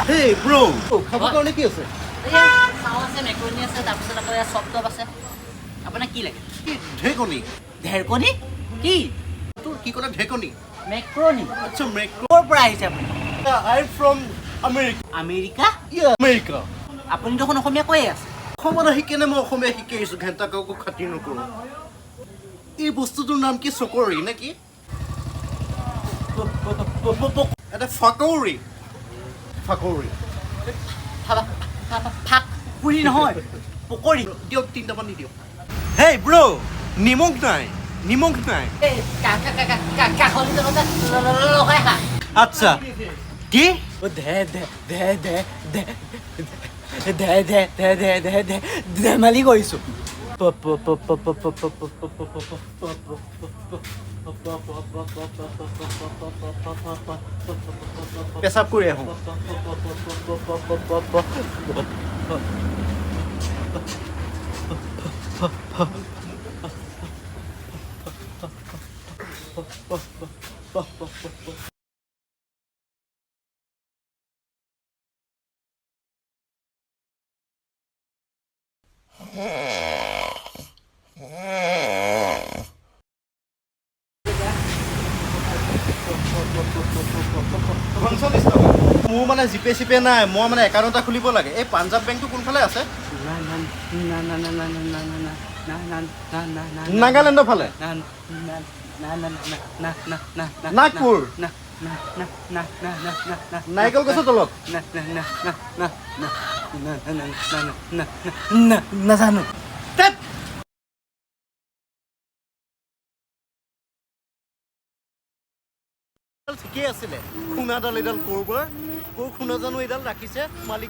Hey bro, খাবৰ কাৰণে কি আছে? চাও আছে মেক্ৰনি আছে তাৰপিছত আকৌ ইয়াত চপটপ আছে আপোনাক কি লাগে কি ঢেকনি? ঢেৰকনি কি তোৰ কি ক'লা ঢেকনি? মেক্ৰনি আচ্ছা মেক্ৰ ক'ৰ পৰা আহিছে আপুনি I am from America. America Yeah, America. আপুনি দেখোন অসমীয়া কৈয়ে আছে অসমত আহি কেনে মই অসমীয়া শিকি আহিছোঁ ঘেণ্টা কাকো খাতিৰ নকৰোঁ এই বস্তুটোৰ নাম কি চকৰি নে কি এটা ফাকৌৰি ফাকৌৰি ফাক পুৰি নহয় পকৰি দিয়ক তিনিটামান দি দিয়ক হেই ব্ৰ নিমখ নাই নিমখ নাই এই কাষলি লগাই খা আচ্ছা কি ধেমালি কৰিছোঁ পেচাব কৰি আহোঁ মোৰ মানে জিপে চিপে নাই মই মানে একাউণ্ট এটা খুলিব লাগে এই পাঞ্জাৱ বেংকটো কোনফালে আছে নাগালেণ্ডৰ ফালে নাগপুৰ নাৰিকল গছৰ তলত নাজানো ঠিকেই আছিলে খুনাডাল এডাল ক'ৰবাৰ ক'ৰ খুনা জানো এডাল ৰাখিছে মালিক